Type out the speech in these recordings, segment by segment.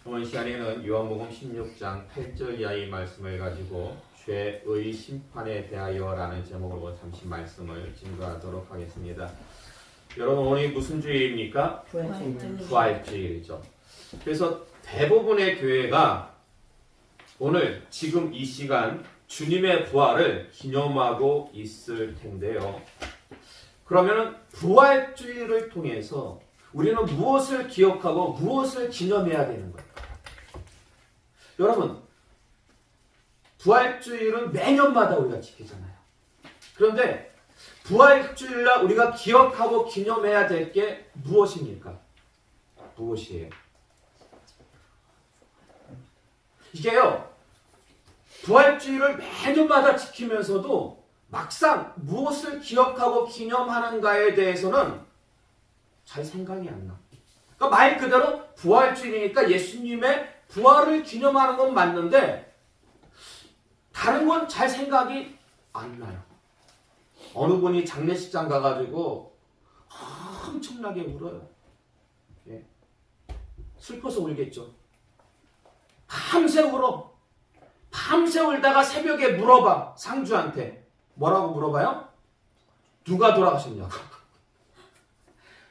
이번 시간에는 요한복음 16장 8절 이하의 말씀을 가지고 죄의 심판에 대하여라는 제목으로 잠시 말씀을 증거하도록 하겠습니다. 여러분, 오늘 무슨 주일입니까? 부활주일이죠. 그래서 대부분의 교회가 오늘 지금 이 시간 주님의 부활을 기념하고 있을 텐데요. 그러면 부활주일을 통해서 우리는 무엇을 기억하고 무엇을 기념해야 되는 거예요? 여러분, 부활주일은 매년마다 우리가 지키잖아요. 그런데 부활주일날 우리가 기억하고 기념해야 될 게 무엇입니까? 무엇이에요? 이게요, 부활주일을 매년마다 지키면서도 막상 무엇을 기억하고 기념하는가에 대해서는 잘 생각이 안 나. 그러니까 말 그대로 부활주일이니까 예수님의 부활을 기념하는 건 맞는데 다른 건 잘 생각이 안 나요. 어느 분이 장례식장 가가지고 엄청나게 울어요. 예. 슬퍼서 울겠죠. 밤새 울어. 밤새 울다가 새벽에 물어봐. 상주한테. 뭐라고 물어봐요? 누가 돌아가셨냐고.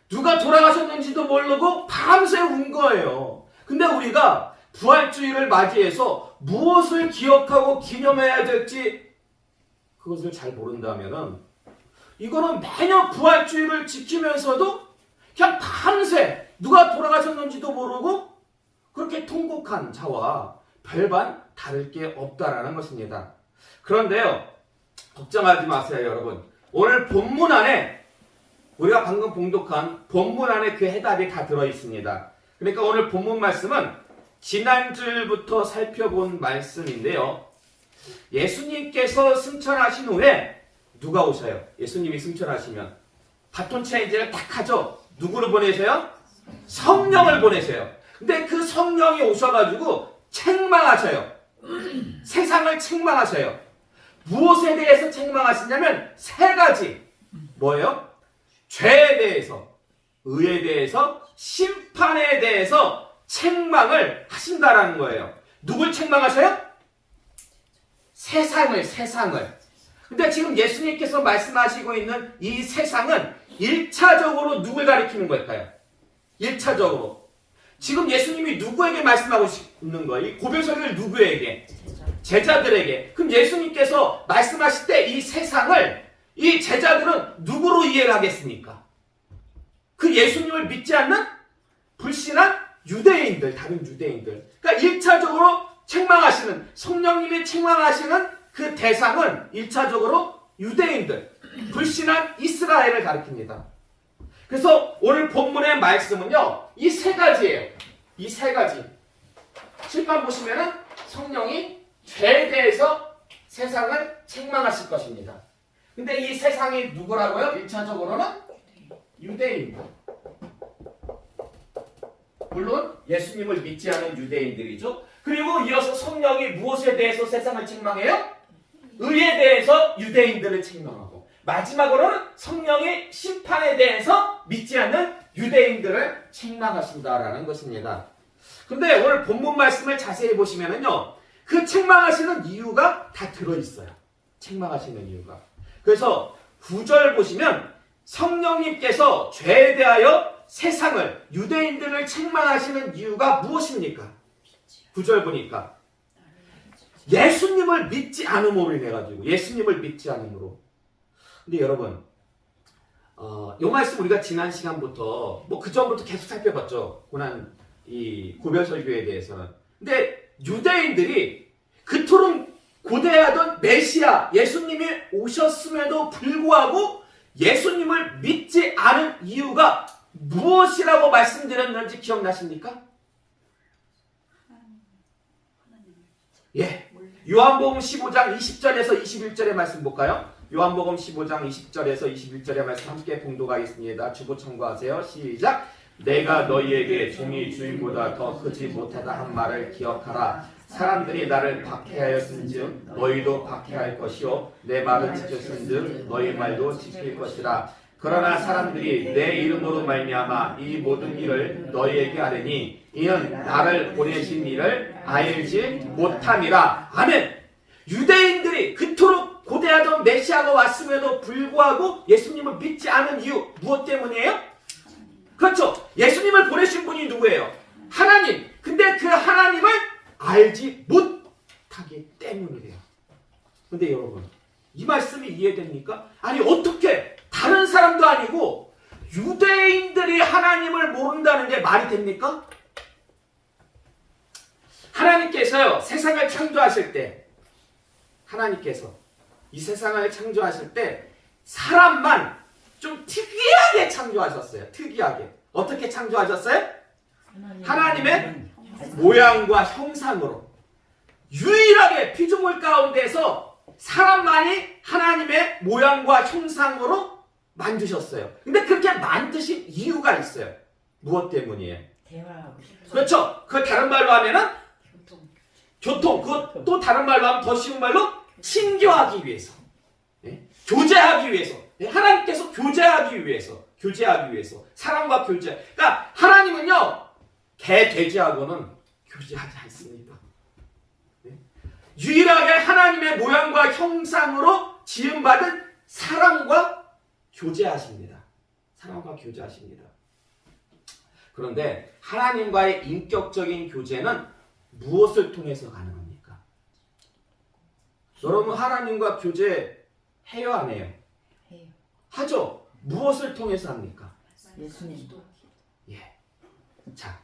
누가 돌아가셨는지도 모르고 밤새 운 거예요. 근데 우리가 부활주일을 맞이해서 무엇을 기억하고 기념해야 될지 그것을 잘 모른다면은 이거는 매년 부활주일을 지키면서도 그냥 밤새 누가 돌아가셨는지도 모르고 그렇게 통곡한 자와 별반 다를 게 없다라는 것입니다. 그런데요, 걱정하지 마세요, 여러분. 오늘 본문 안에 우리가 방금 봉독한 본문 안에 그 해답이 다 들어있습니다. 그러니까 오늘 본문 말씀은 지난주부터 살펴본 말씀인데요. 예수님께서 승천하신 후에 누가 오셔요? 예수님이 승천하시면 바톤 체인지를 딱 하죠. 누구를 보내세요? 성령을 보내세요. 근데 그 성령이 오셔가지고 책망하셔요. 세상을 책망하셔요. 무엇에 대해서 책망하시냐면 세 가지. 뭐예요? 죄에 대해서, 의에 대해서, 심판에 대해서 책망을 하신다라는 거예요. 누굴 책망하셔요? 세상을. 근데 지금 예수님께서 말씀하시고 있는 이 세상은 1차적으로 누굴 가리키는 걸까요? 1차적으로. 지금 예수님이 누구에게 말씀하고 있는 거예요? 이 고별설교를 누구에게? 제자들에게. 그럼 예수님께서 말씀하실 때 이 세상을 이 제자들은 누구로 이해를 하겠습니까? 그 예수님을 믿지 않는 불신한 유대인들, 다른 유대인들. 그러니까 1차적으로 책망하시는, 성령님이 책망하시는 그 대상은 1차적으로 유대인들, 불신한 이스라엘을 가리킵니다. 그래서 오늘 본문의 말씀은요, 이 세 가지예요. 이 세 가지. 칠판 보시면은 성령이 죄에 대해서 세상을 책망하실 것입니다. 근데 이 세상이 누구라고요? 1차적으로는 유대인들. 물론 예수님을 믿지 않은 유대인들이죠. 그리고 이어서 성령이 무엇에 대해서 세상을 책망해요? 의에 대해서 유대인들을 책망하고, 마지막으로는 성령이 심판에 대해서 믿지 않는 유대인들을 책망하신다라는 것입니다. 근데 오늘 본문 말씀을 자세히 보시면은요, 그 책망하시는 이유가 다 들어있어요. 책망하시는 이유가. 그래서 9절 보시면 성령님께서 죄에 대하여 세상을, 유대인들을 책망하시는 이유가 무엇입니까? 9절 보니까 예수님을 믿지 않음으로 인해가지고, 예수님을 믿지 않음으로. 근데 여러분, 이 말씀 우리가 지난 시간부터 그 전부터 계속 살펴봤죠. 이 고별설교에 대해서는. 근데 유대인들이 그토록 고대하던 메시아 예수님이 오셨음에도 불구하고 예수님을 믿지 않은 이유가 무엇이라고 말씀드렸는지 기억나십니까? 예. 요한복음 15장 20절에서 21절의 말씀 볼까요? 요한복음 15장 20절에서 21절의 말씀 함께 봉독하겠습니다. 주보 참고하세요. 시작. 내가 너희에게 종이 주인보다 더 크지 못하다 한 말을 기억하라. 사람들이 나를 박해하였은즉 너희도 박해할 것이요 내 말을 지켰은즉 너희 말도 지킬 것이라. 그러나 사람들이 내 이름으로 말미암아 이 모든 일을 너희에게 하려니 이는 나를 보내신 이를 알지 못함이라. 아멘. 유대인들이 그토록 고대하던 메시아가 왔음에도 불구하고 예수님을 믿지 않은 이유 무엇 때문이에요? 그렇죠. 예수님을 보내신 분이 누구예요? 하나님. 근데 그 하나님을 알지 못하기 때문이래요. 근데 여러분, 이 말씀이 이해됩니까? 아니 어떻게 다른 사람도 아니고 유대인들이 하나님을 모른다는 게 말이 됩니까? 하나님께서요, 세상을 창조하실 때, 하나님께서 이 세상을 창조하실 때 사람만 좀 특이하게 창조하셨어요. 특이하게. 어떻게 창조하셨어요? 하나님의 모양과 형상으로. 유일하게 피조물 가운데서 사람만이 하나님의 모양과 형상으로 만드셨어요. 근데 그렇게 만드신 이유가 있어요. 무엇 때문이에요? 대화하고 싶어서. 그렇죠. 그 다른 말로 하면은 교통. 그것 또 다른 말로 하면 더 쉬운 말로 친교하기 위해서. 네? 교제하기 위해서. 네? 하나님께서 교제하기 위해서. 사람과 교제. 그러니까 하나님은요, 개, 돼지하고는 교제하지 않습니다. 네? 유일하게 하나님의 모양과 형상으로 지음받은 사람과 교제하십니다. 사람과 교제하십니다. 그런데 하나님과의 인격적인 교제는 무엇을 통해서 가능합니까? 여러분 하나님과 교제해요, 안 해요? 해요. 하죠. 무엇을 통해서 합니까? 예수님. 예. 자,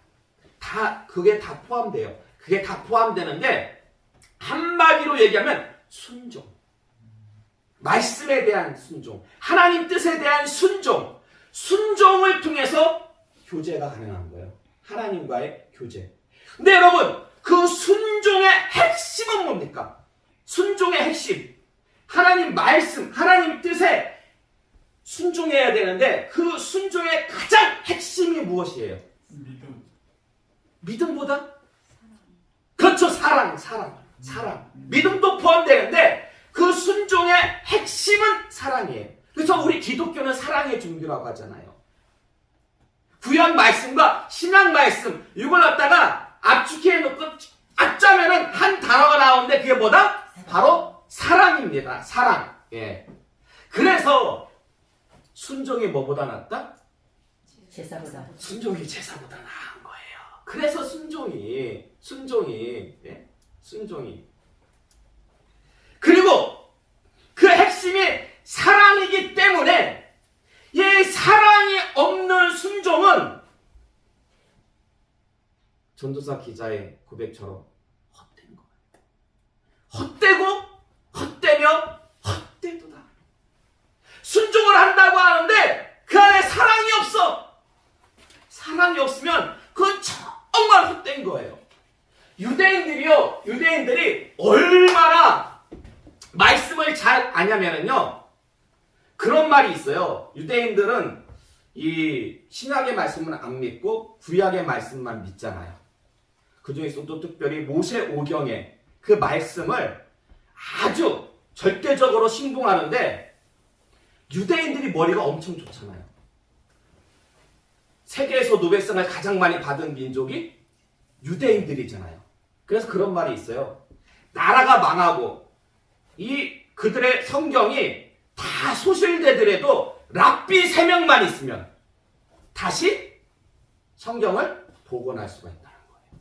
그게 다 포함돼요. 그게 다 포함되는데 한마디로 얘기하면 순종. 말씀에 대한 순종. 하나님 뜻에 대한 순종. 순종을 통해서 교제가 가능한 거예요. 하나님과의 교제. 근데 여러분, 그 순종의 핵심은 뭡니까? 순종의 핵심. 하나님 말씀, 하나님 뜻에 순종해야 되는데 그 순종의 가장 핵심이 무엇이에요? 믿음보다? 그렇죠. 사랑. 믿음도 포함되는데 그 순종의 핵심은 사랑이에요. 그래서 우리 기독교는 사랑의 종교라고 하잖아요. 구약 말씀과 신약 말씀 이걸 갖다가 압축해 놓고 압짜면은 한 단어가 나오는데 그게 뭐다? 바로 사랑입니다. 사랑. 예. 그래서 순종이 뭐보다 낫다? 제사보다. 순종이 제사보다 나은 거예요. 그래서 순종이. 예? 순종이. 그리고 그 핵심이 사랑이기 때문에 이 사랑이 없는 순종은 전도사 기자의 고백처럼 헛된 거예요. 헛되며 헛되도다. 순종을 한다고 하는데 그 안에 사랑이 없어. 사랑이 없으면 그건 정말 헛된 거예요. 유대인들이 얼마나 말씀을 잘 아냐면은요, 그런 말이 있어요. 유대인들은 이 신약의 말씀은 안 믿고 구약의 말씀만 믿잖아요. 그 중에서도 특별히 모세 오경의 그 말씀을 아주 절대적으로 신봉하는데 유대인들이 머리가 엄청 좋잖아요. 세계에서 노벨상을 가장 많이 받은 민족이 유대인들이잖아요. 그래서 그런 말이 있어요. 나라가 망하고 그들의 성경이 다 소실되더라도 랍비 3명만 있으면 다시 성경을 복원할 수가 있다는 거예요.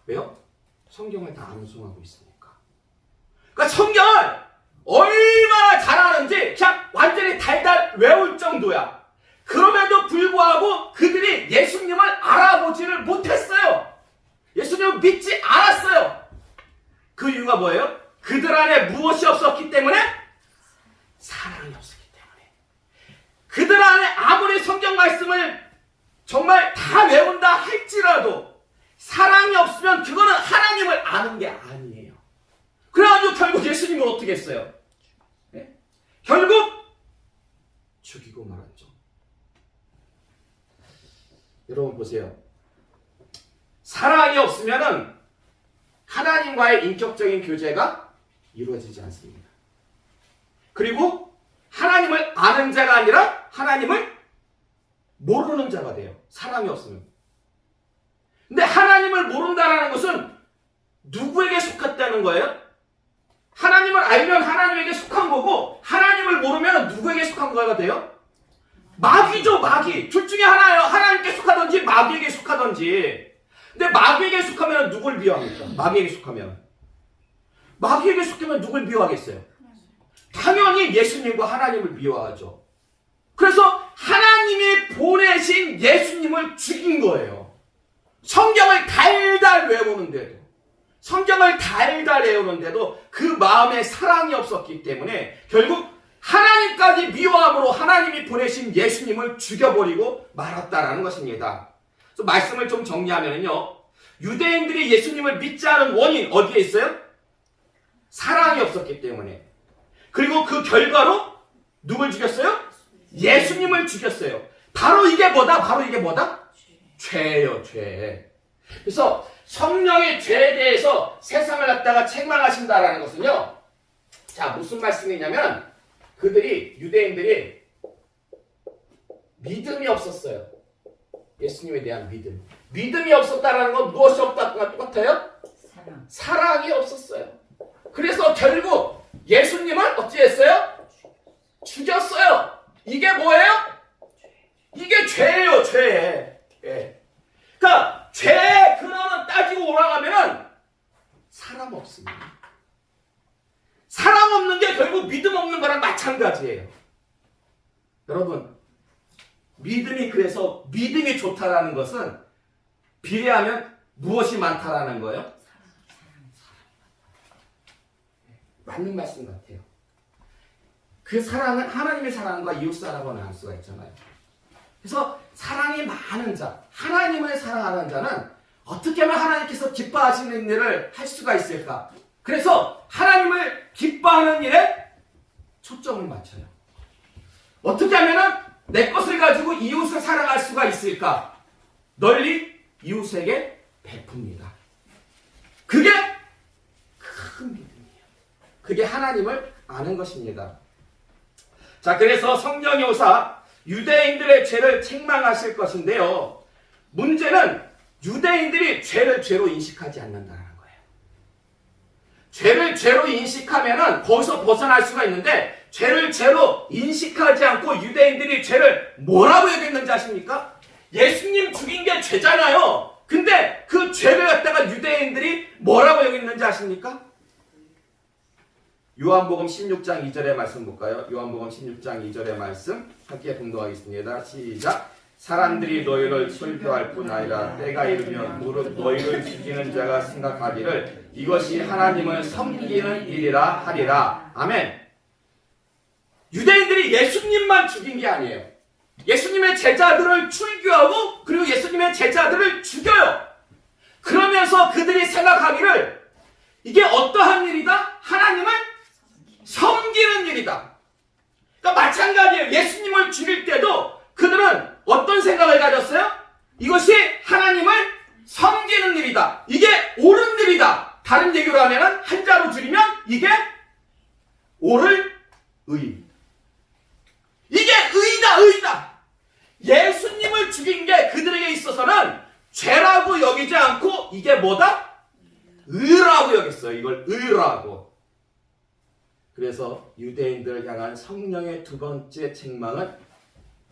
왜요? 성경을 다 암송하고 있으니까. 그러니까 성경을 얼마나 잘하는지 그냥 완전히 달달 외울 정도야. 그럼에도 불구하고 그들이 예수님을 알아보지를 못했어요. 예수님을 믿지 않았어요. 그 이유가 뭐예요? 그들 안에 무엇이 없었기 때문에? 사랑이 없었기 때문에. 그들 안에 아무리 성경 말씀을 정말 다 외운다 할지라도 사랑이 없으면 그거는 하나님을 아는 게 아니에요. 그래가지고 결국 예수님은 어떻게 했어요? 네? 결국 죽이고 말았죠. 여러분 보세요. 사랑이 없으면은 하나님과의 인격적인 교제가 이루어지지 않습니다. 그리고 하나님을 아는 자가 아니라 하나님을 모르는 자가 돼요. 사랑이 없으면. 근데 하나님을 모른다는 것은 누구에게 속했다는 거예요? 하나님을 알면 하나님에게 속한 거고 하나님을 모르면 누구에게 속한 거가 돼요? 마귀죠, 마귀. 둘 중에 하나예요. 하나님께 속하든지 마귀에게 속하든지. 근데 마귀에게 속하면 누굴 미워합니까? 마귀에게 속하면. 마귀에게 속하면 누굴 미워하겠어요? 당연히 예수님과 하나님을 미워하죠. 그래서 하나님이 보내신 예수님을 죽인 거예요. 성경을 달달 외우는데도, 성경을 달달 외우는데도 그 마음에 사랑이 없었기 때문에 결국 하나님까지 미워함으로 하나님이 보내신 예수님을 죽여버리고 말았다라는 것입니다. 그래서 말씀을 좀 정리하면요, 유대인들이 예수님을 믿지 않은 원인 어디에 있어요? 사랑이 없었기 때문에. 그리고 그 결과로 누굴 죽였어요? 예수님을 죽였어요. 바로 이게 뭐다? 바로 이게 뭐다? 죄예요, 죄. 그래서 성령의 죄에 대해서 세상을 갖다가 책망하신다라는 것은요, 자, 무슨 말씀이냐면 유대인들이 믿음이 없었어요. 예수님에 대한 믿음. 믿음이 없었다라는 건 무엇이 없다가 똑같아요? 사랑이 없었어요. 그래서 결국 예수님을 어찌했어요? 죽였어요. 이게 뭐예요? 이게 죄예요, 죄. 예. 그러니까 죄의 근원은 따지고 올라가면은 사랑 없습니다. 사랑 없는 게 결국 믿음 없는 거랑 마찬가지예요. 여러분, 그래서 믿음이 좋다라는 것은 비례하면 무엇이 많다라는 거예요? 맞는 말씀 같아요. 그 사랑은 하나님의 사랑과 이웃 사랑과 나눌 수가 있잖아요. 그래서 사랑이 많은 자, 하나님을 사랑하는 자는 어떻게 하면 하나님께서 기뻐하시는 일을 할 수가 있을까? 그래서 하나님을 기뻐하는 일에 초점을 맞춰요. 어떻게 하면 내 것을 가지고 이웃을 사랑할 수가 있을까? 널리 이웃에게 베풉니다. 그게 큰 믿음이에요. 그게 하나님을 아는 것입니다. 자, 그래서 성령이 오사 유대인들의 죄를 책망하실 것인데요. 문제는 유대인들이 죄를 죄로 인식하지 않는다는 거예요. 죄를 죄로 인식하면은 거기서 벗어날 수가 있는데, 죄를 죄로 인식하지 않고 유대인들이 죄를 뭐라고 여겼는지 아십니까? 예수님 죽인 게 죄잖아요. 근데 그 죄를 갖다가 유대인들이 뭐라고 여겼는지 아십니까? 요한복음 16장 2절의 말씀 볼까요? 요한복음 16장 2절의 말씀 함께 봉독하겠습니다. 시작. 사람들이 너희를 설교할 뿐 아니라 때가 이르면 무릇 너희를 죽이는 자가 생각하기를 이것이 하나님을 섬기는 일이라 하리라. 아멘. 유대인들이 예수님만 죽인 게 아니에요. 예수님의 제자들을 출교하고 그리고 예수님의 제자들을 죽여요. 그러면서 그들이 생각하기를 이게 어떠한 일이다? 하나님을 섬기는 일이다. 그러니까 마찬가지예요. 예수님을 죽일 때도 그들은 어떤 생각을 가졌어요? 이것이 하나님을 섬기는 일이다. 이게 옳은 일이다. 다른 얘기로 하면 한자로 줄이면 이게 옳을 의. 이게 의다, 의다. 예수님을 죽인 게 그들에게 있어서는 죄라고 여기지 않고 이게 뭐다? 의라고 여겼어요. 이걸 의라고. 그래서 유대인들을 향한 성령의 두 번째 책망은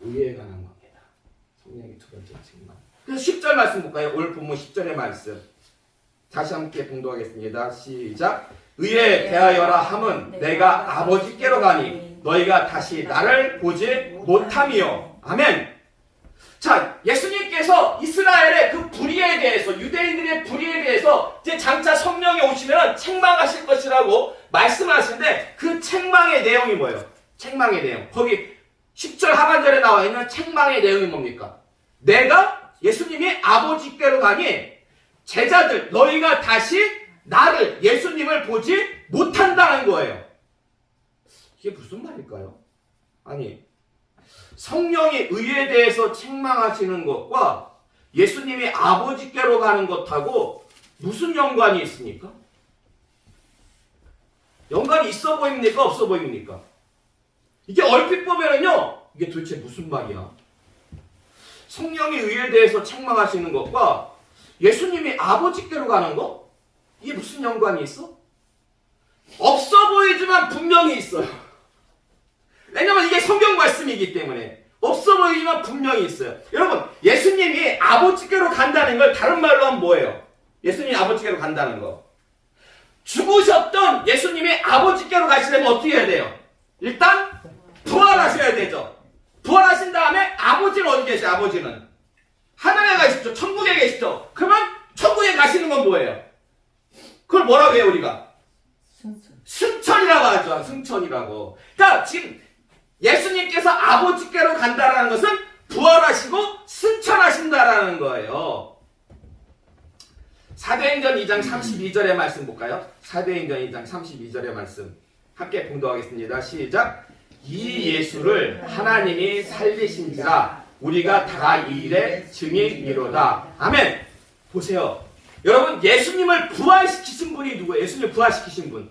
의에 관한 겁니다. 성령의 두 번째 책망. 그래서 10절 말씀 볼까요? 오늘 본문 10절의 말씀. 다시 함께 봉독하겠습니다. 시작. 의에 대하여라 함은 내가 아버지께로 가니 너희가 다시 나를 보지 못함이요. 아멘. 자, 예수님께서 이스라엘의 그 불의에 대해서, 유대인들의 불의에 대해서 이제 장차 성령이 오시면 책망하실 것이라고 말씀하시는데 그 책망의 내용이 뭐예요? 책망의 내용. 거기 10절 하반절에 나와 있는 책망의 내용이 뭡니까? 내가 예수님이 아버지께로 가니 제자들 너희가 다시 나를 예수님을 보지 못한다는 거예요. 이게 무슨 말일까요? 아니, 성령이 의에 대해서 책망하시는 것과 예수님이 아버지께로 가는 것하고 무슨 연관이 있습니까? 연관이 있어 보입니까? 없어 보입니까? 이게 얼핏 보면은요, 이게 도대체 무슨 말이야? 성령의 의에 대해서 책망하시는 것과 예수님이 아버지께로 가는 거? 이게 무슨 연관이 있어? 없어 보이지만 분명히 있어요. 왜냐면 이게 성경 말씀이기 때문에. 없어 보이지만 분명히 있어요. 여러분, 예수님이 아버지께로 간다는 걸 다른 말로 하면 뭐예요? 예수님이 아버지께로 간다는 거. 죽으셨던 예수님이 아버지께로 가시려면 어떻게 해야 돼요? 일단 부활하셔야 되죠. 부활하신 다음에 아버지는 어디 계세요? 아버지는 하늘에 가시죠. 천국에 계시죠. 그러면 천국에 가시는 건 뭐예요? 그걸 뭐라고 해요 우리가? 승천이라고 하죠. 승천이라고. 그러니까 지금 예수님께서 아버지께로 간다라는 것은 부활하시고 승천하신다라는 거예요. 사도행전 2장 32절의 말씀 볼까요? 사도행전 2장 32절의 말씀 함께 봉독하겠습니다. 시작. 이 예수를 하나님이 살리신지라 우리가 다 이 일의 증인이로다. 아멘. 보세요. 여러분, 예수님을 부활시키신 분이 누구예요? 예수님을 부활시키신 분.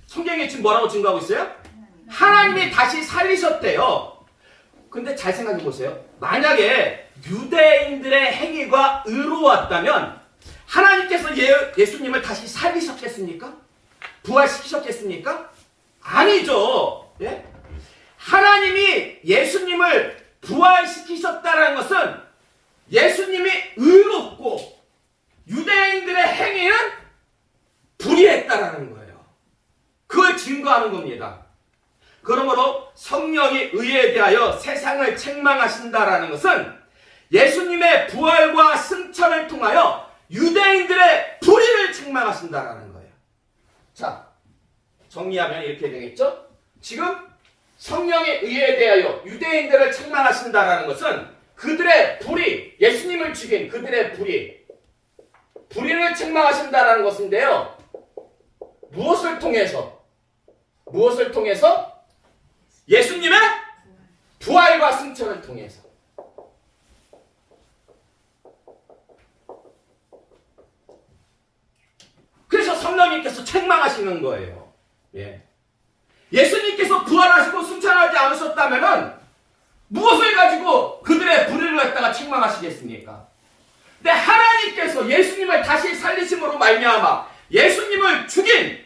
성경에 지금 뭐라고 증거하고 있어요? 하나님이 다시 살리셨대요. 근데 잘 생각해 보세요. 만약에 유대인들의 행위가 의로웠다면 하나님께서 예수님을 다시 살리셨겠습니까? 부활시키셨겠습니까? 아니죠. 예? 하나님이 예수님을 부활시키셨다는 것은 예수님이 의롭고 유대인들의 행위는 불의했다라는 거예요. 그걸 증거하는 겁니다. 그러므로 성령이 의에 대하여 세상을 책망하신다라는 것은 예수님의 부활과 승천을 통하여 유대인들의 불의를 책망하신다라는 거예요. 자, 정리하면 이렇게 되겠죠? 지금 성령의 의에 대하여 유대인들을 책망하신다라는 것은 그들의 불의, 예수님을 죽인 그들의 불의를 책망하신다라는 것인데요. 무엇을 통해서? 예수님의 부활과 승천을 통해서. 그래서 성령님께서 책망하시는 거예요. 예. 예수님께서 부활하시고 승천하지 않으셨다면은 무엇을 가지고 그들의 불의를 갖다가 책망하시겠습니까? 근데 하나님께서 예수님을 다시 살리심으로 말미암아 예수님을 죽인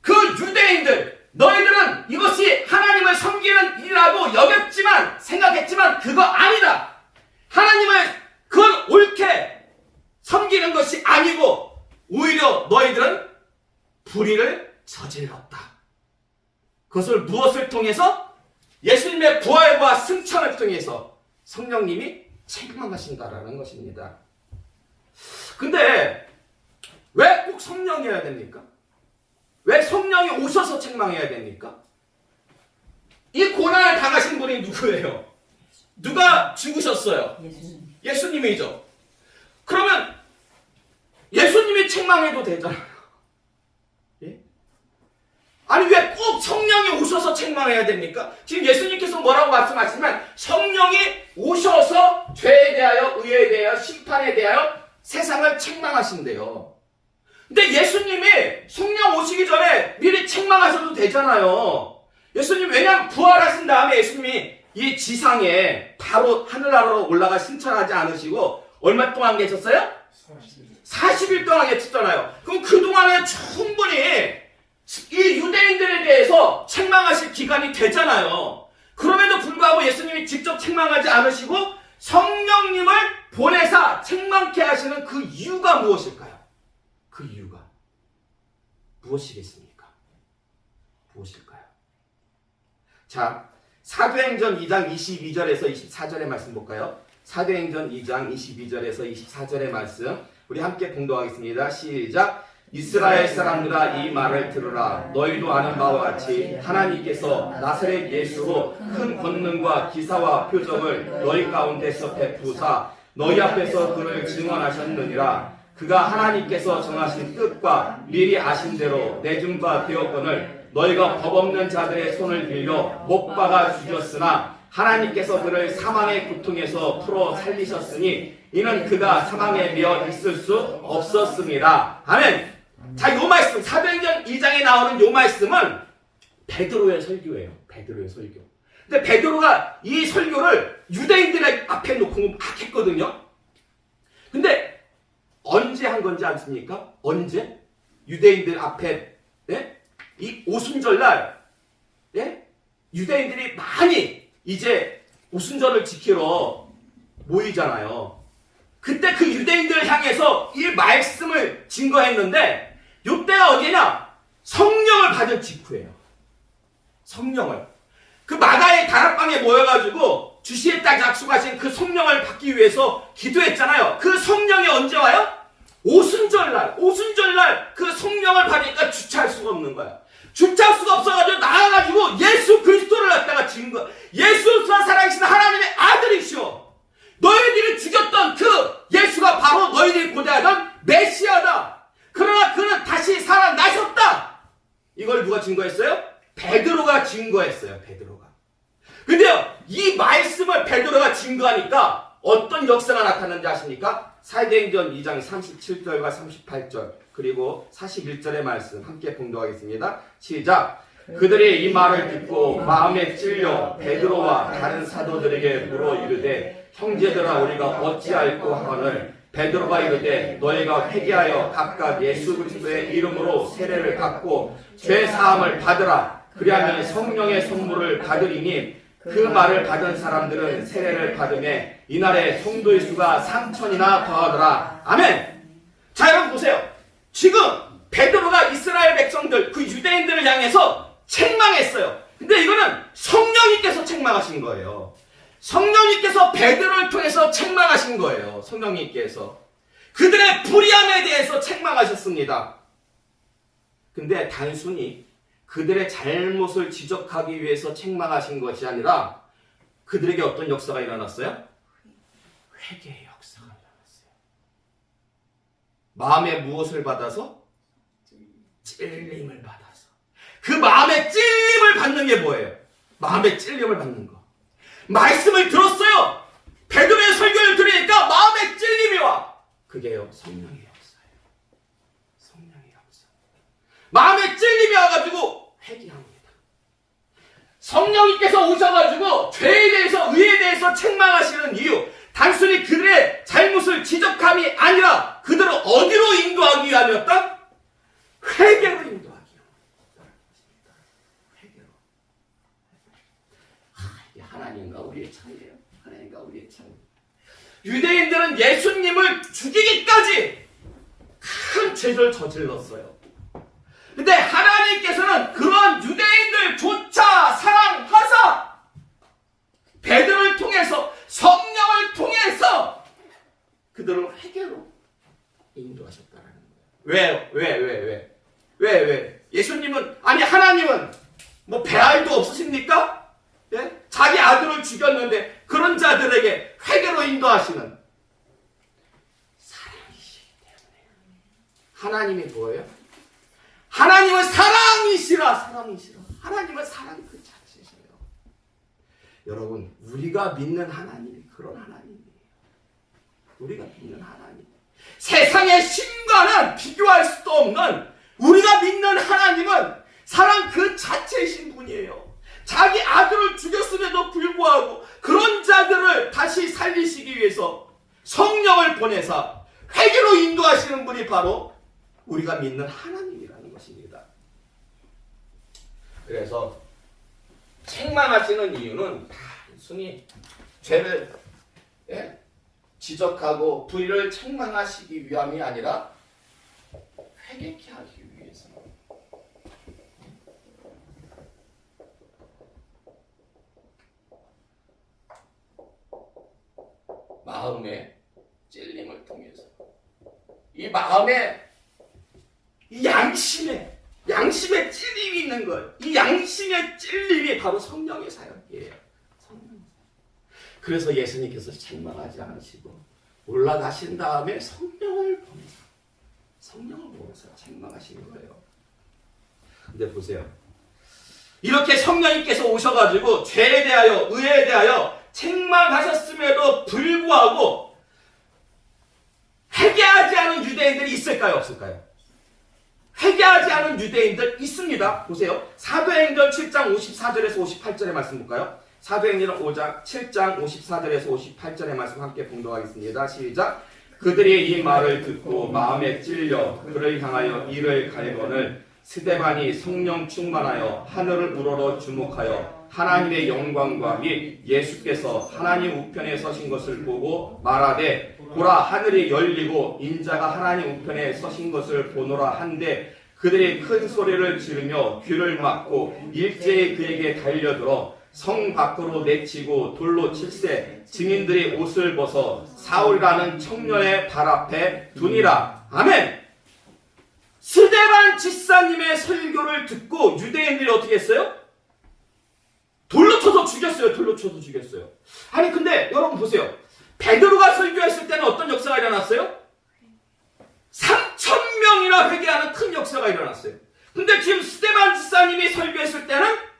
그 유대인들, 너희들은 이것이 하나님을 섬기는 일이라고 여겼지만, 생각했지만 그거 아니다. 하나님을 그걸 옳게 섬기는 것이 아니고 오히려 너희들은 불의를 저질렀다. 그것을 무엇을 통해서? 예수님의 부활과 승천을 통해서 성령님이 책망하신다라는 것입니다. 근데 왜 꼭 성령이어야 됩니까? 왜 성령이 오셔서 책망해야 됩니까? 이 고난을 당하신 분이 누구예요? 누가 죽으셨어요? 예수님이죠. 그러면 예수님이 책망해도 되잖아요. 예? 아니 왜 꼭 성령이 오셔서 책망해야 됩니까? 지금 예수님께서 뭐라고 말씀하시면 성령이 오셔서 죄에 대하여, 의에 대하여, 심판에 대하여 세상을 책망하신대요. 근데 예수님이 성령 오시기 전에 미리 책망하셔도 되잖아요. 예수님, 왜냐하면 부활하신 다음에 예수님이 이 지상에 바로 하늘나라로 올라가 승천하지 않으시고 얼마 동안 계셨어요? 40일 동안 계셨잖아요. 그럼 그동안에 충분히 이 유대인들에 대해서 책망하실 기간이 되잖아요. 그럼에도 불구하고 예수님이 직접 책망하지 않으시고 성령님을 보내사 책망케 하시는 그 이유가 무엇일까요? 그 이유가 무엇이겠습니까? 무엇일까요? 자, 사도행전 2장 22절에서 24절의 말씀 볼까요? 사도행전 2장 22절에서 24절의 말씀 우리 함께 봉독하겠습니다. 시작. 이스라엘 사람들아 이 말을 들으라. 너희도 아는 바와 같이 하나님께서 나사렛 예수로 큰 권능과 기사와 표적을 너희 가운데서 베푸사 너희 앞에서 그를 증언하셨느니라. 그가 하나님께서 정하신 뜻과 미리 아신 대로 내준 바 되었거늘 너희가 법 없는 자들의 손을 빌려 못 박아 죽였으나 하나님께서 그를 사망의 고통에서 풀어 살리셨으니 이는 그가 사망에 매어 있을 수 없었습니다. 아멘. 자, 요 말씀 사도행전 2장에 나오는 요 말씀은 베드로의 설교예요. 베드로의 설교. 근데 베드로가 이 설교를 유대인들 앞에 놓고 막 했거든요. 근데 언제 한 건지 아십니까? 언제? 유대인들 앞에, 예? 이 오순절날, 예? 유대인들이 많이 이제 오순절을 지키러 모이잖아요. 그때 그 유대인들을 향해서 이 말씀을 증거했는데, 이때가 어디냐? 성령을 받은 직후예요. 성령을. 그 마가의 다락방에 모여가지고 주시에 딱 약속하신 그 성령을 받기 위해서 기도했잖아요. 그 성령이 언제 와요? 오순절날 그 성령을 받으니까 주체할 수가 없는 거야. 주체할 수가 없어가지고 나와가지고 예수 그리스도를 갖다가 증거. 예수 그리스도가 살아계신 하나님의 아들이시오. 너희들이 죽였던 그 예수가 바로 너희들이 고대하던 메시아다. 그러나 그는 다시 살아나셨다. 이걸 누가 증거했어요? 베드로가 증거했어요. 베드로가. 근데요, 이 말씀을 베드로가 증거하니까 어떤 역사가 나타났는지 아십니까? 사도행전 2장 37절과 38절 그리고 41절의 말씀 함께 봉독하겠습니다. 시작! 그들이 이 말을 듣고 마음에 찔려 베드로와 다른 사도들에게 물어 이르되 형제들아 우리가 어찌할꼬 하거늘 베드로가 이르되 너희가 회개하여 각각 예수 그리스도의 이름으로 세례를 받고 죄 사함을 받으라. 그리하면 성령의 선물을 받으리니 그 말을 받은 사람들은 세례를 받음에 이날에 성도의 수가 3,000이나 더하더라. 아멘. 자, 여러분 보세요. 지금 베드로가 이스라엘 백성들 그 유대인들을 향해서 책망했어요. 근데 이거는 성령님께서 책망하신 거예요. 성령님께서 베드로를 통해서 책망하신 거예요. 성령님께서 그들의 불의함에 대해서 책망하셨습니다. 근데 단순히 그들의 잘못을 지적하기 위해서 책망하신 것이 아니라 그들에게 어떤 역사가 일어났어요? 회개의 역사가 일어났어요. 마음에 무엇을 받아서? 찔림을 받아서. 그 마음에 찔림을 받는 게 뭐예요? 마음에 찔림을 받는 거. 말씀을 들었어요. 베드로의 설교를 들으니까 마음에 찔림이 와. 그게요, 성령의 역사예요. 성령의 역사. 마음에 찔림이 와가지고 회개합니다. 성령님께서 오셔가지고 죄에 대해서 의에 대해서 책망하시는 이유, 단순히 그들의 잘못을 지적함이 아니라 그들을 어디로 인도하기 위함이었다? 회개로 인도하기 위함이었다. 회개로. 이게 하나님과 우리의 차이예요. 하나님과 우리의 차이. 유대인들은 예수님을 죽이기까지 큰 죄를 저질렀어요. 근데 하나님께서는 그런 유대인들조차 사랑하사 베드로를 통해서 성령을 통해서 그들을 회개로 인도하셨다는 거예요. 왜? 예수님은 아니 하나님은 뭐 배알도 없으십니까? 예? 자기 아들을 죽였는데 그런 자들에게 회개로 인도하시는 사랑이시기 때문에. 하나님이 뭐예요? 하나님은 사랑이시라. 하나님은 사랑 그 자체셔요. 여러분, 우리가 믿는 하나님이 그런 하나님이에요. 우리가 믿는 하나님. 세상의 신과는 비교할 수도 없는 우리가 믿는 하나님은 사랑 그 자체이신 분이에요. 자기 아들을 죽였음에도 불구하고 그런 자들을 다시 살리시기 위해서 성령을 보내사 회개로 인도하시는 분이 바로 우리가 믿는 하나님이라는 것입니다. 그래서 책망하시는 이유는 단순히 죄를 지적하고 불의를 책망하시기 위함이 아니라 회개케 하기 위해서. 마음의 찔림을 통해서 이 마음에 이 양심의 찔림이 있는 것. 이 양심의 찔림이 바로 성령의 사역이에요. 그래서 예수님께서 책망하지 않으시고 올라가신 다음에 성령을 보내서 책망하시는 거예요. 근데 보세요. 이렇게 성령님께서 오셔가지고 죄에 대하여 의에 대하여 책망하셨음에도 불구하고 회개하지 않은 유대인들이 있을까요? 없을까요? 회개하지 않은 유대인들 있습니다. 보세요. 사도행전 7장 54절에서 58절의 말씀 볼까요? 사도행전 5장 7장 54절에서 58절의 말씀 함께 봉독하겠습니다. 시작. 그들이 이 말을 듣고 마음에 찔려 그를 향하여 이를 갈거늘 스데반이 성령 충만하여 하늘을 우러러 주목하여 하나님의 영광과 및 예수께서 하나님 우편에 서신 것을 보고 말하되 보라 하늘이 열리고 인자가 하나님 우편에 서신 것을 보노라 한데 그들이 큰 소리를 지르며 귀를 막고 일제히 그에게 달려들어 성 밖으로 내치고 돌로 칠세 증인들이 옷을 벗어 사울이라는 청년의 발 앞에 두니라. 아멘. 스데반 집사님의 설교를 듣고 유대인들이 어떻게 했어요? 돌로 쳐서 죽였어요. 돌로 쳐서 죽였어요. 아니 근데 여러분 보세요. 베드로가 설교했을 때는 어떤 역사가 일어났어요? 3,000명이나 회개하는 큰 역사가 일어났어요. 근데 지금 스데반 집사님이 설교했을 때는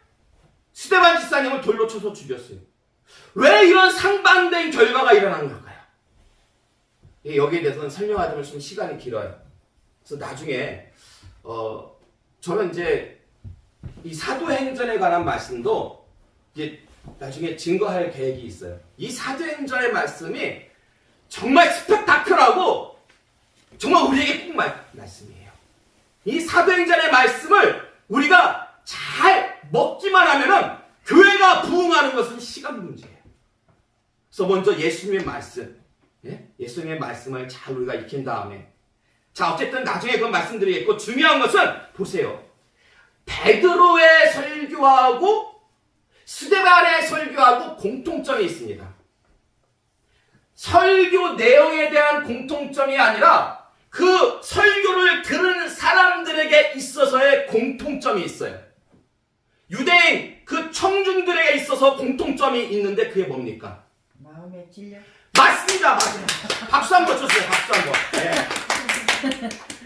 스데반 집사님을 돌로 쳐서 죽였어요. 왜 이런 상반된 결과가 일어난 걸까요? 여기에 대해서는 설명하자면 좀 시간이 길어요. 그래서 나중에 저는 이제 이 사도행전에 관한 말씀도 이제 나중에 증거할 계획이 있어요. 이 사도행전의 말씀이 정말 스펙타클하고 정말 우리에게 꼭 말씀이에요. 이 사도행전의 말씀을 우리가 잘 먹기만 하면은 교회가 부흥하는 것은 시간 문제예요. 그래서 먼저 예수님의 말씀, 예수님의 말씀을 잘 우리가 익힌 다음에 자 어쨌든 나중에 그건 말씀드리겠고 중요한 것은 보세요. 베드로의 설교하고 스데반의 설교하고 공통점이 있습니다. 설교 내용에 대한 공통점이 아니라 그 설교를 들은 사람들에게 있어서의 공통점이 있어요. 유대인 그 청중들에게 있어서 공통점이 있는데 그게 뭡니까? 마음에 찔려. 맞습니다. 맞아요. 박수 한번 쳤어요. 박수 한번. 네.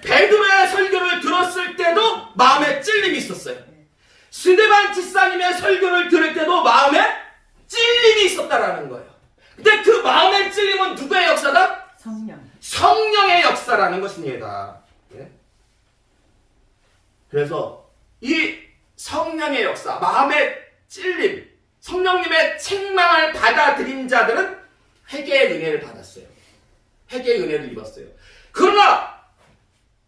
베드로의 설교를 들었을 때도 마음에 찔림이 있었어요. 스데반 집사님의 설교를 들을 때도 마음에 찔림이 있었다라는 거예요. 근데 그 마음의 찔림은 누구의 역사다? 성령의 역사라는 것입니다. 네? 그래서 이 성령의 역사, 마음의 찔림, 성령님의 책망을 받아들인 자들은 회개의 은혜를 받았어요. 회개의 은혜를 입었어요. 그러나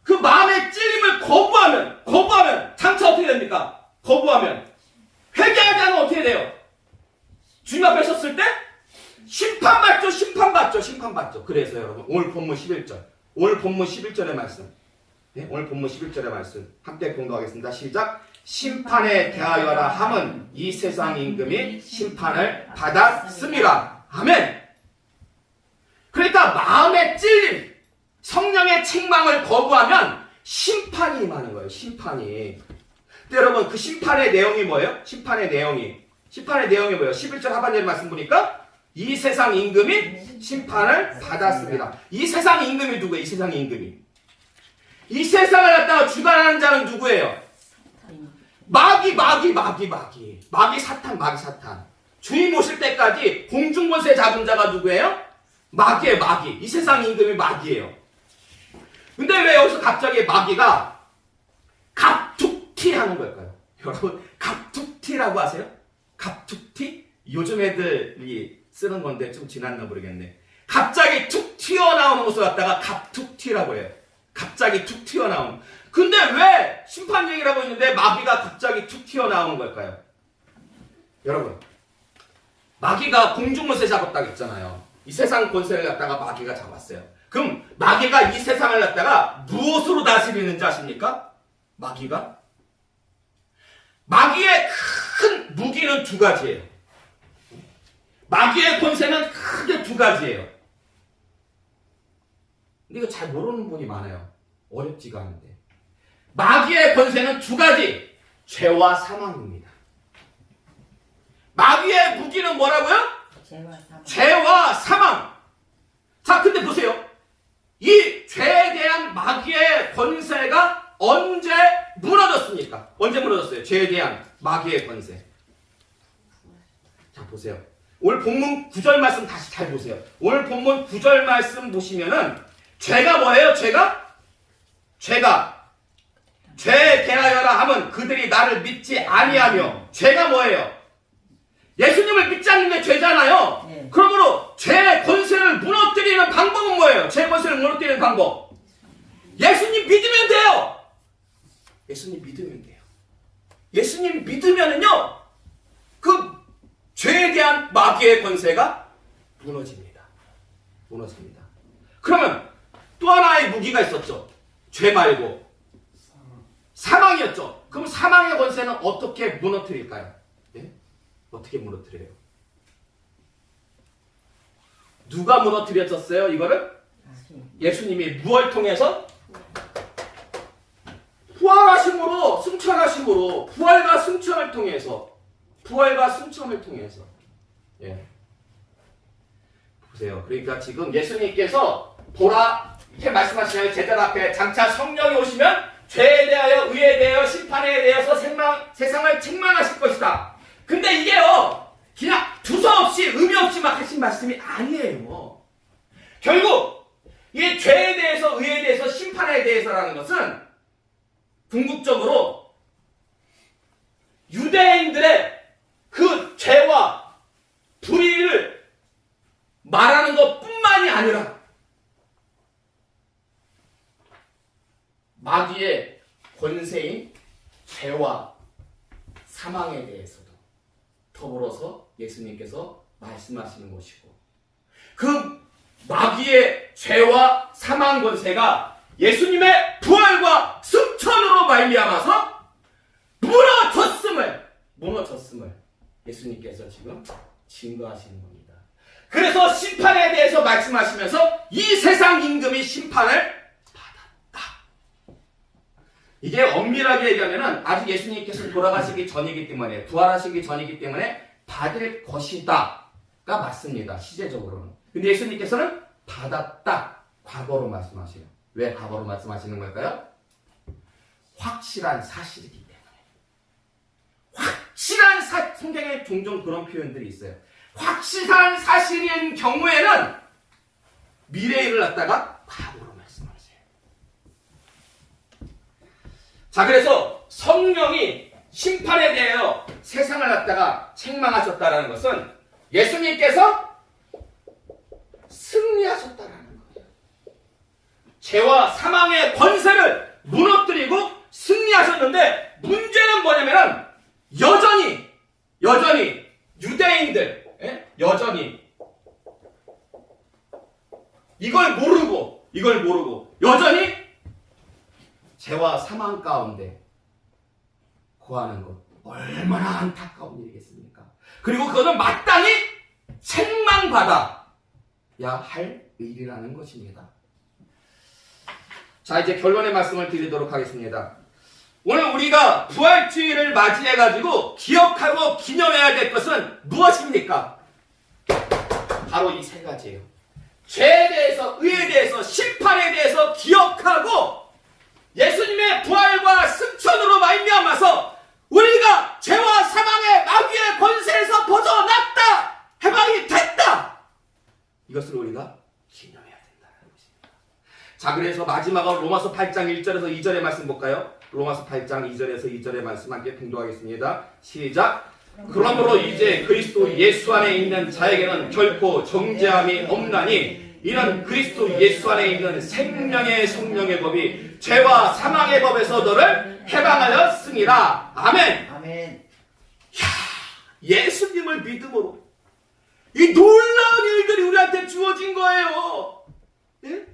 그 마음의 찔림을 거부하면 장차 어떻게 됩니까? 거부하면 회개하지 않으면 어떻게 돼요? 주님 앞에 섰을 때 심판받죠. 그래서 여러분 오늘 본문 11절의 말씀, 오늘 본문 11절의 말씀 함께 공독하겠습니다. 시작. 심판에 대하여라 함은 이 세상 임금이 심판을 받았음이라. 아멘. 그러니까 마음의 찔림, 성령의 책망을 거부하면 심판이 임하는 거예요. 심판이. 근데 여러분 그 심판의 내용이 뭐예요? 심판의 내용이 뭐예요? 11절 하반절 말씀 보니까 이 세상 임금이 심판을 받았습니다. 이 세상 임금이 누구예요? 이 세상을 갖다가 주관하는 자는 누구예요? 마귀 사탄. 주님 오실 때까지 공중권세 잡은 자가 누구예요? 마귀예요. 이 세상 임금이 마귀예요. 근데 왜 여기서 갑자기 마귀가 갑툭튀 하는 걸까요? 여러분 갑툭튀라고 아세요? 갑툭튀? 요즘 애들이 쓰는 건데 좀 지났나 모르겠네. 갑자기 툭 튀어나오는 것을 갖다가 갑툭튀라고 해요. 갑자기 툭 튀어나오는. 근데 왜 심판쟁이라고 있는데 마귀가 갑자기 툭 튀어나오는 걸까요? 여러분 마귀가 공중권세 잡았다고 했잖아요. 이 세상 권세를 갖다가 마귀가 잡았어요. 그럼 마귀가 이 세상을 갖다가 무엇으로 다스리는지 아십니까? 마귀의 큰 무기는 두 가지예요. 마귀의 권세는 크게 두 가지예요. 근데 이거 잘 모르는 분이 많아요. 어렵지가 않은데. 마귀의 권세는 두 가지. 죄와 사망입니다. 마귀의 무기는 뭐라고요? 죄와 사망. 자, 근데 보세요. 이 죄에 대한 마귀의 권세가 언제 무너졌습니까? 언제 무너졌어요? 죄에 대한 마귀의 권세. 자, 보세요. 오늘 본문 9절 말씀 다시 잘 보세요. 오늘 본문 9절 말씀 보시면은 죄가 뭐예요? 죄에 대하여라 함은 그들이 나를 믿지 아니하며. 죄가 뭐예요? 예수님을 믿지 않는 게 죄잖아요. 네. 그러므로 죄의 권세를 무너뜨리는 방법은 뭐예요? 죄의 권세를 무너뜨리는 방법. 예수님 믿으면 돼요. 예수님 믿으면 돼요. 예수님 믿으면은요, 그 죄에 대한 마귀의 권세가 무너집니다. 무너집니다. 그러면 또 하나의 무기가 있었죠. 죄 말고 사망이었죠. 그럼 사망의 권세는 어떻게 무너뜨릴까요? 예? 어떻게 무너뜨려요? 누가 무너뜨렸었어요? 이거를? 예수님이 무엇을 통해서? 부활하심으로, 승천하심으로, 부활과 승천을 통해서, 부활과 승천을 통해서. 예. 보세요. 그러니까 지금 예수님께서 보라, 이렇게 말씀하시나요? 제자들 앞에 장차 성령이 오시면 죄에 대하여, 의에 대하여, 심판에 대해서 세상을 책망하실 것이다. 근데 이게요, 그냥 두서없이, 의미 없이 막 하신 말씀이 아니에요. 결국, 이 죄에 대해서, 의에 대해서, 심판에 대해서라는 것은 궁극적으로 유대인들의 그 죄와 불의를 말하는 것뿐만이 아니라 마귀의 권세인 죄와 사망에 대해서도 더불어서 예수님께서 말씀하시는 것이고, 그 마귀의 죄와 사망 권세가 예수님의 부활과 승천으로 말미암아서 무너졌음을 예수님께서 지금 증거하시는 겁니다. 그래서 심판에 대해서 말씀하시면서 이 세상 임금이 심판을 받았다. 이게 엄밀하게 얘기하면은 아직 예수님께서 돌아가시기 전이기 때문에, 부활하시기 전이기 때문에 받을 것이다가 맞습니다. 시제적으로는. 근데 예수님께서는 받았다, 과거로 말씀하세요. 왜 과거로 말씀하시는 걸까요? 확실한 사실이기 때문에. 성경에 종종 그런 표현들이 있어요. 확실한 사실인 경우에는 미래일을 갖다가 과거로 말씀하세요. 자, 그래서 성령이 심판에 대하여 세상을 갖다가 책망하셨다는 것은 예수님께서 승리하셨다라는 거예요. 죄와 사망의 권세를 무너뜨리고 승리하셨는데, 문제는 뭐냐면은 여전히 유대인들, 여전히 이걸 모르고 여전히 죄와 사망 가운데 거하는 것, 얼마나 안타까운 일이겠습니까? 그리고 그것은 마땅히 책망받아야 할 일이라는 것입니다. 자, 이제 결론의 말씀을 드리도록 하겠습니다. 오늘 우리가 부활주의를 맞이해가지고 기억하고 기념해야 될 것은 무엇입니까? 바로 이 세 가지예요. 죄에 대해서, 의에 대해서, 심판에 대해서 기억하고 예수님의 부활과 승천으로 말미암아서 우리가 죄와 사망의 마귀의 권세에서 벗어났다! 해방이 됐다! 이것을 우리가 기념해야 된다는 것입니다. 자, 그래서 마지막으로 로마서 8장 1절에서 2절의 말씀 볼까요? 로마서 8장 2절에서 2절의 말씀 함께 봉독하겠습니다. 시작! 그러므로 이제 그리스도 예수 안에 있는 자에게는 결코 정죄함이 없나니 이는 그리스도 예수 안에 있는 생명의 성령의 법이 죄와 사망의 법에서 너를 해방하였으니라. 아멘. 아멘. 예수님을 믿음으로 이 놀라운 일들이 우리한테 주어진 거예요. 예?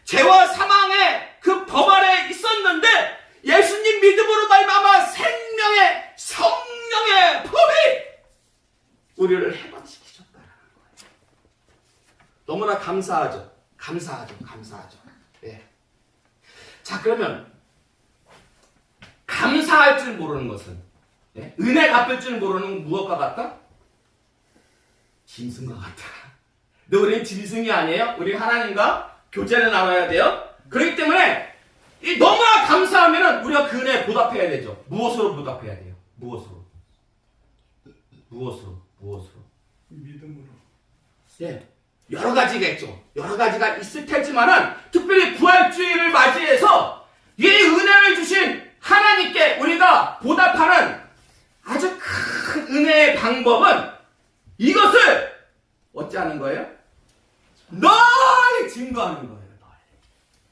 죄와 사망의 그 법 아래 있었는데 예수님 믿음으로 말미암아 생명의 성령의 법이 우리를 해방시키셨다는 거예요. 너무나 감사하죠. 예. 자, 그러면 감사할 줄 모르는 것은, 예? 은혜 갚을 줄 모르는 무엇과 같다? 짐승과 같다. 근데 우리는 짐승이 아니에요. 우리 하나님과 교제를 나눠야 돼요. 그렇기 때문에 이 너무나 감사하면은 우리가 그 은혜에 보답해야 되죠. 무엇으로 보답해야 돼요? 무엇으로? 믿음으로. 네. 여러 가지겠죠. 여러 가지가 있을 테지만은 특별히 부활주의를 맞이해서 이 은혜를 주신 하나님께 우리가 보답하는 아주 큰 은혜의 방법은 이것을 어찌하는 거예요? 널리 증거하는 거예요.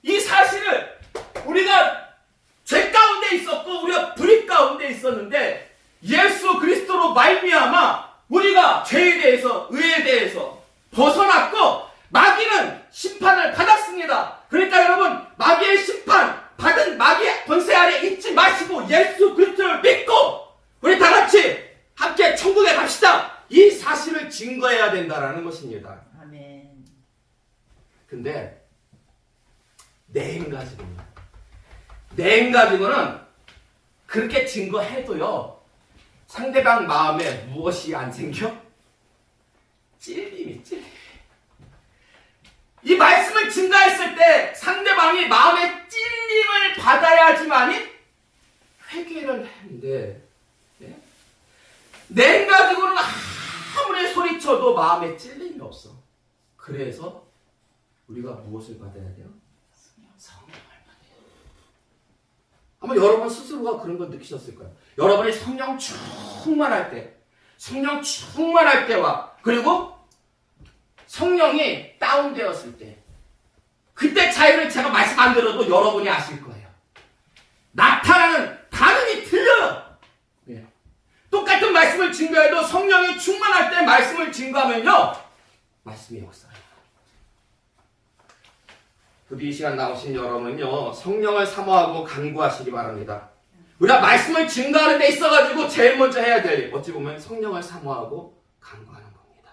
이 사실을 우리가 죄 가운데 있었고 우리가 불의 가운데 있었는데 예수 그리스도로 말미암아 우리가 죄에 대해서 의에 대해서 벗어났고 마귀는 심판을 받았습니다. 그러니까 여러분 마귀의 심판 받은 마귀의 권세 아래 있지 마시고 예수 그리스도를 믿고 우리 다 같이 함께 천국에 갑시다. 이 사실을 증거해야 된다라는 것입니다. 아멘. 근데 내 힘 가지고는 그렇게 증거해도요 상대방 마음에 무엇이 안 생겨? 찔림이. 이 말씀을 증거했을 때 상대방이 마음에 찔림을 받아야지만이 회개를 하는데 내 힘 가지고는 아무리 소리쳐도 마음에 찔림이 없어. 그래서 우리가 무엇을 받아야 돼요? 성령을 받아야 돼요. 아마 여러분 스스로가 그런 걸 느끼셨을 거예요. 여러분이 성령 충만할 때와 그리고 성령이 다운되었을 때 그때 차이를 제가 말씀 안 들어도 여러분이 아실 거예요. 나타나는 반응이 틀려요. 똑같은 말씀을 증거해도 성령이 충만할 때 말씀을 증거하면요 말씀이 역사해요. 부디 이 시간 나오신 여러분은요 성령을 사모하고 간구하시기 바랍니다. 우리가 말씀을 증거하는 데 있어가지고 제일 먼저 해야 될 일, 어찌 보면 성령을 사모하고 간구하는 겁니다.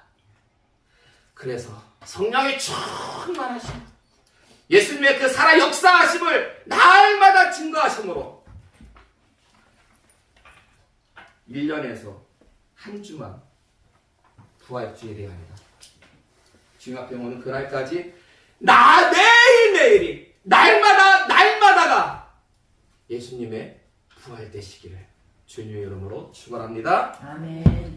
그래서 성령이 충만하신 예수님의 그 살아 역사하심을 날마다 증거하심으로 1년에서 한 주만 부활주일이 아니다. 주님 앞에 오는 그날까지 매일매일이 날마다가 예수님의 부활되시기를 주님의 이름으로 축원합니다. 아멘.